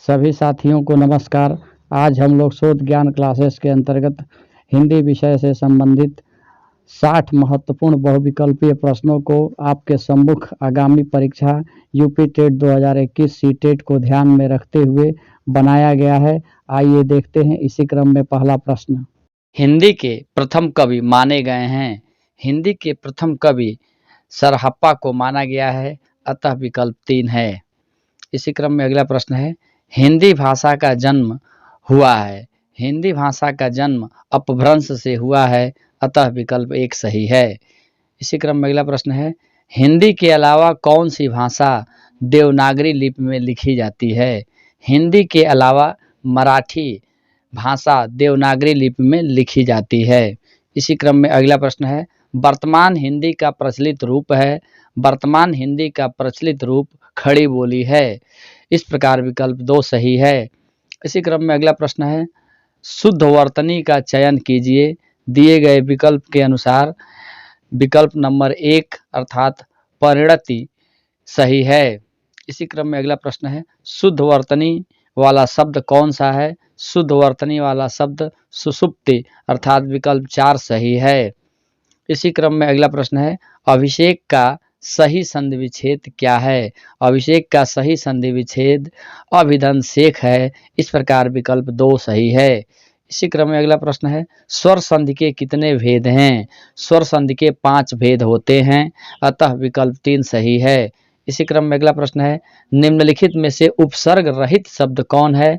सभी साथियों को नमस्कार। आज हम लोग शोध ज्ञान क्लासेस के अंतर्गत हिंदी विषय से संबंधित 60 महत्वपूर्ण बहुविकल्पीय प्रश्नों को आपके सम्मुख आगामी परीक्षा यूपी टेट 2021 सी टेट को ध्यान में रखते हुए बनाया गया है। आइए देखते हैं। इसी क्रम में पहला प्रश्न, हिंदी के प्रथम कवि माने गए हैं। हिंदी के प्रथम कवि सरहप्पा को माना गया है, अतः विकल्प 3 है। इसी क्रम में अगला प्रश्न है, हिंदी भाषा का जन्म हुआ है। हिंदी भाषा का जन्म अपभ्रंश से हुआ है, अतः विकल्प 1 सही है। इसी क्रम में अगला प्रश्न है, हिंदी के अलावा कौन सी भाषा देवनागरी लिपि में लिखी जाती है। हिंदी के अलावा मराठी भाषा देवनागरी लिपि में लिखी जाती है। इसी क्रम में अगला प्रश्न है, वर्तमान हिंदी का प्रचलित रूप है। वर्तमान हिंदी का प्रचलित रूप खड़ी बोली है। इस प्रकार विकल्प 2 सही है। इसी क्रम में अगला प्रश्न है, शुद्ध वर्तनी का चयन कीजिए। दिए गए विकल्प के अनुसार विकल्प नंबर 1 अर्थात परिणति सही है। इसी क्रम में अगला प्रश्न है, शुद्ध वर्तनी वाला शब्द कौन सा है। शुद्ध वर्तनी वाला शब्द सुषुप्ति अर्थात विकल्प 4 सही है। इसी क्रम में अगला प्रश्न है, अभिषेक का सही संधि विच्छेद क्या है। अभिषेक का सही संधि विच्छेद अभिधनसेक है। इस प्रकार विकल्प 2 सही है। इसी क्रम में अगला प्रश्न है, स्वर संधि के कितने भेद हैं। स्वर संधि के 5 भेद होते हैं, अतः विकल्प 3 सही है। इसी क्रम में अगला प्रश्न है, निम्नलिखित में से उपसर्ग रहित शब्द कौन है।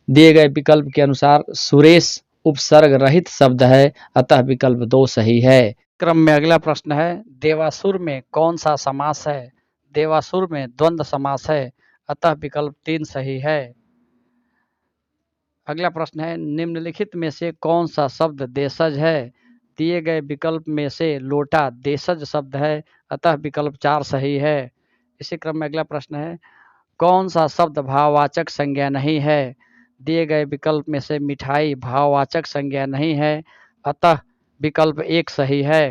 दिए गए विकल्प के अनुसार सुरेश उपसर्ग रहित शब्द है, अतः विकल्प 2 सही है। क्रम में अगला प्रश्न है, देवासुर में कौन सा समास है। देवासुर में द्वंद्व समास है, अतः विकल्प 3 सही है। अगला प्रश्न है, निम्नलिखित में से कौन सा शब्द देशज है। दिए गए विकल्प में से लोटा देशज शब्द है, अतः विकल्प 4 सही है। इसी क्रम में अगला प्रश्न है, कौन सा शब्द भाववाचक संज्ञा नहीं है। दिए गए विकल्प में से मिठाई भाववाचक संज्ञा नहीं है, अतः विकल्प 1 सही है।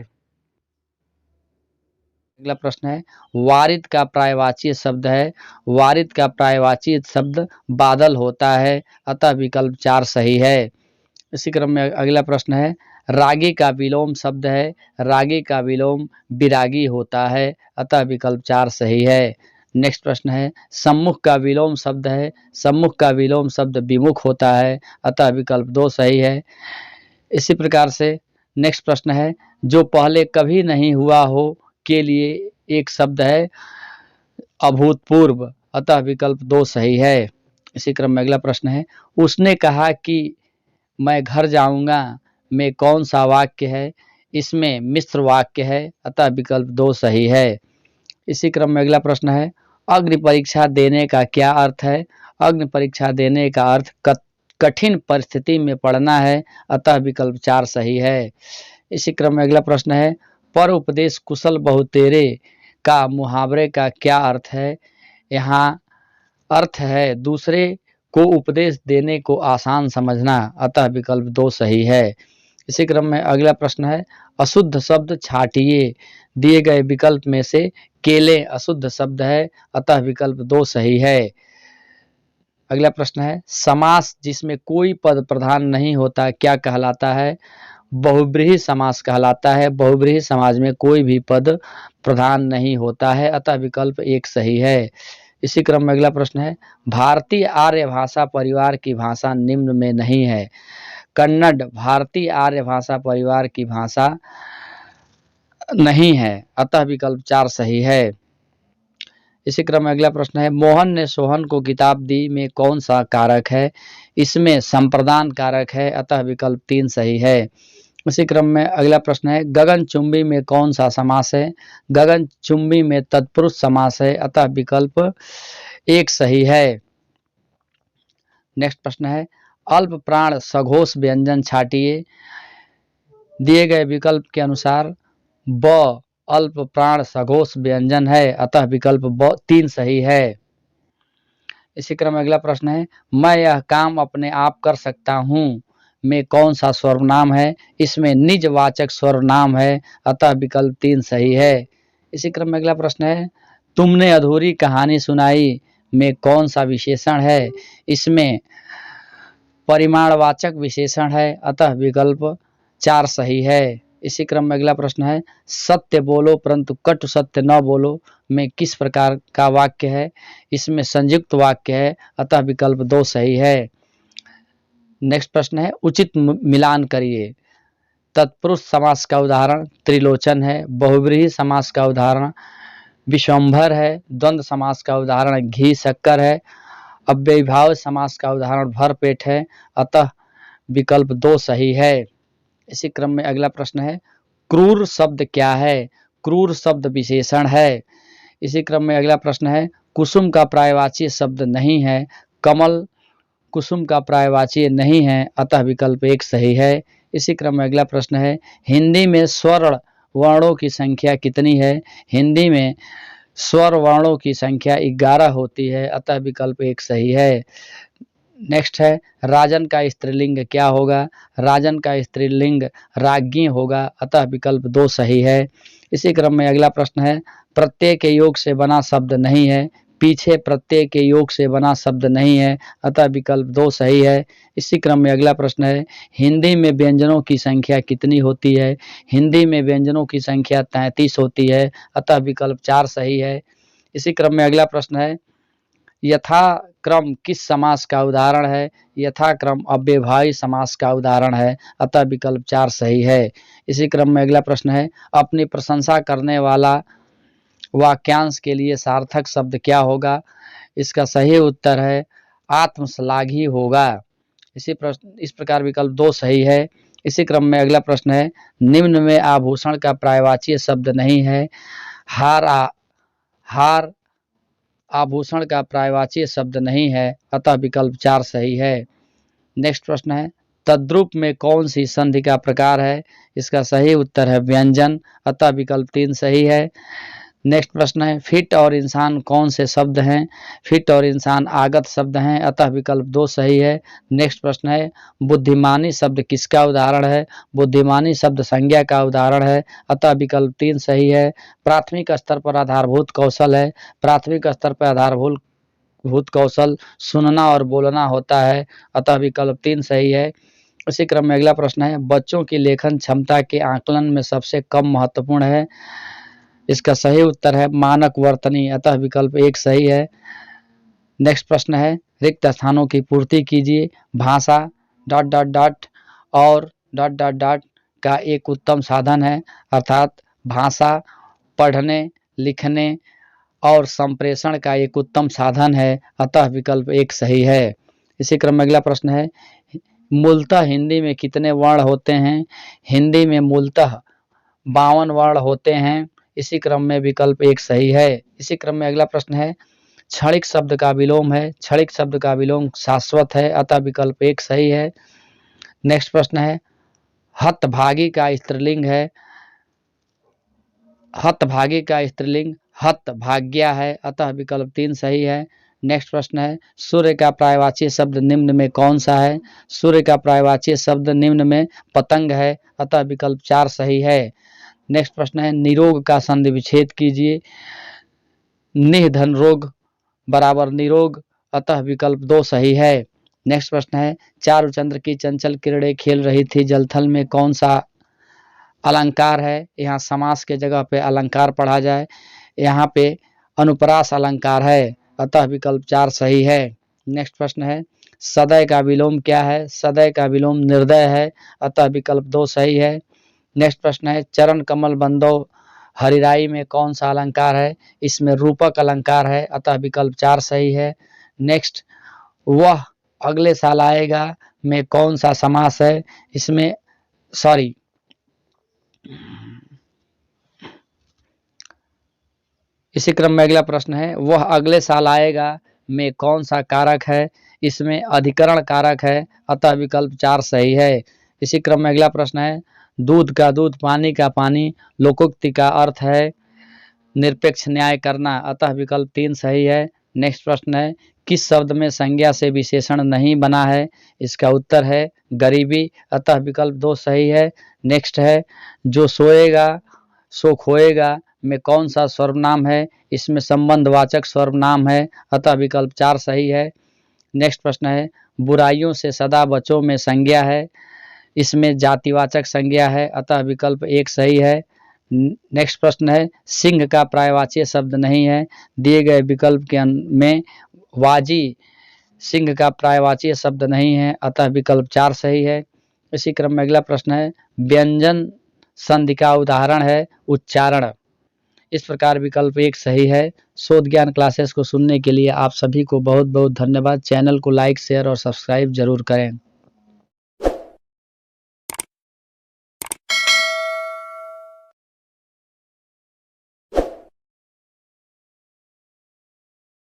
अगला प्रश्न है, वारिद का पर्यायवाची शब्द है। वारिद का पर्यायवाची शब्द बादल होता है, अतः विकल्प 4 सही है। इसी क्रम में अगला प्रश्न है, रागी का विलोम शब्द है। रागी का विलोम विरागी होता है, अतः विकल्प 4 सही है। नेक्स्ट प्रश्न है, सम्मुख का विलोम शब्द है। सम्मुख का विलोम शब्द विमुख होता है, अतः विकल्प 2 सही है। इसी प्रकार से नेक्स्ट प्रश्न है, जो पहले कभी नहीं हुआ हो के लिए एक शब्द है अभूतपूर्व, अतः विकल्प 2 सही है। इसी क्रम में अगला प्रश्न है, उसने कहा कि मैं घर जाऊंगा में कौन सा वाक्य है। इसमें मिश्र वाक्य है, अतः विकल्प 2 सही है। इसी क्रम में अगला प्रश्न है, अग्नि परीक्षा देने का क्या अर्थ है। अग्नि परीक्षा देने का अर्थ कठिन परिस्थिति में पड़ना है, अतः विकल्प 4 सही है। इसी क्रम में अगला प्रश्न है, पर उपदेश कुशल बहुतेरे का मुहावरे का क्या अर्थ है। यहाँ अर्थ है दूसरे को उपदेश देने को आसान समझना, अतः विकल्प 2 सही है। इसी क्रम में अगला प्रश्न है, अशुद्ध शब्द छाटिए। दिए गए विकल्प में से केले अशुद्ध शब्द है, अतः विकल्प 2 सही है। अगला प्रश्न है, समास जिसमें कोई पद प्रधान नहीं होता क्या कहलाता है। बहुब्रीहि समास कहलाता है। बहुब्रीहि समाज में कोई भी पद प्रधान नहीं होता है, अतः विकल्प 1 सही है। इसी क्रम में अगला प्रश्न है, भारतीय आर्य भाषा परिवार की भाषा निम्न में नहीं है। कन्नड़ भारतीय आर्य भाषा परिवार की भाषा नहीं है, अतः विकल्प 4 सही है। इसी क्रम में अगला प्रश्न है, मोहन ने सोहन को किताब दी में कौन सा कारक है। इसमें संप्रदान कारक है, अतः विकल्प 3 सही है। इसी क्रम में अगला प्रश्न है, गगनचुंबी में कौन सा समास है। गगनचुंबी में तत्पुरुष समास है, अतः विकल्प 1 सही है। नेक्स्ट प्रश्न है, अल्प प्राण सघोष व्यंजन छाटिए। दिए गए विकल्प के अनुसार ब अल्प प्राण सघोष व्यंजन है, अतः विकल्प 3 सही है। इसी क्रम में अगला प्रश्न है, मैं यह काम अपने आप कर सकता हूँ में कौन सा सर्वनाम है। इसमें निजवाचक सर्वनाम है, अतः विकल्प 3 सही है। इसी क्रम में अगला प्रश्न है, तुमने अधूरी कहानी सुनाई में कौन सा विशेषण है? इसमें परिमाणवाचक विशेषण है, अतः विकल्प 4 सही है। इसी क्रम में अगला प्रश्न है, सत्य बोलो परंतु कटु सत्य न बोलो में किस प्रकार का वाक्य है? इसमें संयुक्त वाक्य है, अतः विकल्प 2 सही है। नेक्स्ट प्रश्न है, उचित मिलान करिए। तत्पुरुष समास का उदाहरण त्रिलोचन है, बहुव्रीहि समास का उदाहरण विश्वंभर है, द्वंद्व समास का उदाहरण घी शक्कर है, अव्ययीभाव समास का उदाहरण भर पेट है, अतः विकल्प 2 सही है। इसी क्रम में अगला प्रश्न है, क्रूर शब्द क्या है? क्रूर शब्द विशेषण है। इसी क्रम में अगला प्रश्न है, कुसुम का पर्यायवाची शब्द नहीं है, कमल कुसुम का पर्यायवाची नहीं है, अतः विकल्प 1 सही है। इसी क्रम में अगला प्रश्न है, हिंदी में स्वर्ण वर्णों की संख्या कितनी है? हिंदी में स्वर वर्णों की संख्या 11 होती है, अतः विकल्प 1 सही है। नेक्स्ट है, राजन का स्त्रीलिंग क्या होगा? राजन का स्त्रीलिंग राज्ञी होगा, अतः विकल्प 2 सही है। इसी क्रम में अगला प्रश्न है, प्रत्यय के योग से बना शब्द नहीं है, पीछे प्रत्यय के योग से बना शब्द नहीं है, अतः विकल्प 2 सही है। इसी क्रम में अगला प्रश्न है, हिंदी में व्यंजनों की संख्या कितनी होती है? हिंदी में व्यंजनों की संख्या 33 होती है, अतः विकल्प 4 सही है। इसी क्रम में अगला प्रश्न है, यथाक्रम किस समास का उदाहरण है? यथाक्रम अव्ययभावी समास का उदाहरण है, अतः विकल्प 4 सही है। इसी क्रम में अगला प्रश्न है, अपनी प्रशंसा करने वाला वाक्यांश के लिए सार्थक शब्द क्या होगा? इसका सही उत्तर है आत्मश्लाघी होगा। इस प्रकार विकल्प 2 सही है। इसी क्रम में अगला प्रश्न है, निम्न में आभूषण का पर्यायवाची शब्द नहीं है, हार आभूषण का पर्यायवाची शब्द नहीं है, अतः विकल्प 4 सही है। नेक्स्ट प्रश्न है, तद्रूप में कौन सी संधि का प्रकार है? इसका सही उत्तर है व्यंजन, अतः विकल्प 3 सही है। नेक्स्ट प्रश्न है, फिट और इंसान कौन से शब्द हैं? फिट और इंसान आगत शब्द हैं, अतः विकल्प 2 सही है। नेक्स्ट प्रश्न है, बुद्धिमानी शब्द किसका उदाहरण है? बुद्धिमानी शब्द संज्ञा का उदाहरण है, अतः विकल्प 3 सही है। प्राथमिक स्तर पर आधारभूत कौशल है, प्राथमिक स्तर पर आधारभूत कौशल सुनना और बोलना होता है, अतः विकल्प 3 सही है। इसी क्रम में अगला प्रश्न है, बच्चों की लेखन क्षमता के आकलन में सबसे कम महत्वपूर्ण है? इसका सही उत्तर है मानक वर्तनी, अतः विकल्प 1 सही है। नेक्स्ट प्रश्न है, रिक्त स्थानों की पूर्ति कीजिए। भाषा ... और ... का एक उत्तम साधन है, अर्थात भाषा पढ़ने, लिखने और संप्रेषण का एक उत्तम साधन है, अतः विकल्प 1 सही है। इसी क्रम में अगला प्रश्न है, मूलतः हिंदी में कितने वर्ण होते हैं? हिंदी में मूलतः 52 वर्ण होते हैं। इसी क्रम में विकल्प 1 सही है। इसी क्रम में अगला प्रश्न है, क्षणिक शब्द का विलोम है, क्षणिक शब्द का विलोम शाश्वत है, अतः विकल्प 1 सही है। नेक्स्ट प्रश्न है, हतभागी का स्त्रीलिंग है, हतभागी का स्त्रीलिंग हतभाग्या है, अतः विकल्प 3 सही है। नेक्स्ट प्रश्न है, सूर्य का पर्यायवाची शब्द निम्न में कौन सा है? सूर्य का पर्यायवाची शब्द निम्न में पतंग है, अतः विकल्प 4 सही है। नेक्स्ट प्रश्न है, निरोग का संधि विच्छेद कीजिए। निधन रोग बराबर निरोग, अतः विकल्प 2 सही है। नेक्स्ट प्रश्न है, चारुचंद्र की चंचल किरणें खेल रही थी जलथल में कौन सा अलंकार है? यहाँ समास के जगह पे अलंकार पढ़ा जाए, यहाँ पे अनुप्रास अलंकार है, अतः विकल्प 4 सही है। नेक्स्ट प्रश्न है, सदय का विलोम क्या है? सदय का विलोम निर्दय है, अतः विकल्प 2 सही है। नेक्स्ट प्रश्न है, चरण कमल बंदो हरिराई में कौन सा अलंकार है? इसमें रूपक अलंकार है, अतः विकल्प 4 सही है। नेक्स्ट, वह अगले साल आएगा में कौन सा समास है? इसमें इसी क्रम में अगला प्रश्न है, वह अगले साल आएगा में कौन सा कारक है? इसमें अधिकरण कारक है, अतः विकल्प 4 सही है। इसी क्रम में अगला प्रश्न है, दूध का दूध पानी का पानी लोकोक्ति का अर्थ है निरपेक्ष न्याय करना, अतः विकल्प 3 सही है। नेक्स्ट प्रश्न है, किस शब्द में संज्ञा से विशेषण नहीं बना है? इसका उत्तर है गरीबी, अतः विकल्प 2 सही है। नेक्स्ट है, जो सोएगा सो खोएगा में कौन सा सर्वनाम है? इसमें संबंधवाचक सर्वनाम है, अतः विकल्प 4 सही है। नेक्स्ट प्रश्न है, बुराइयों से सदा बचो में संज्ञा है, इसमें जातिवाचक संज्ञा है, अतः विकल्प 1 सही है। नेक्स्ट प्रश्न है, सिंह का पर्यायवाची शब्द नहीं है, दिए गए विकल्प के में वाजी सिंह का पर्यायवाची शब्द नहीं है, अतः विकल्प 4 सही है। इसी क्रम में अगला प्रश्न है, व्यंजन संधि का उदाहरण है उच्चारण, इस प्रकार विकल्प 1 सही है। शोध ज्ञान क्लासेस को सुनने के लिए आप सभी को बहुत बहुत धन्यवाद। चैनल को लाइक, शेयर और सब्सक्राइब जरूर करें।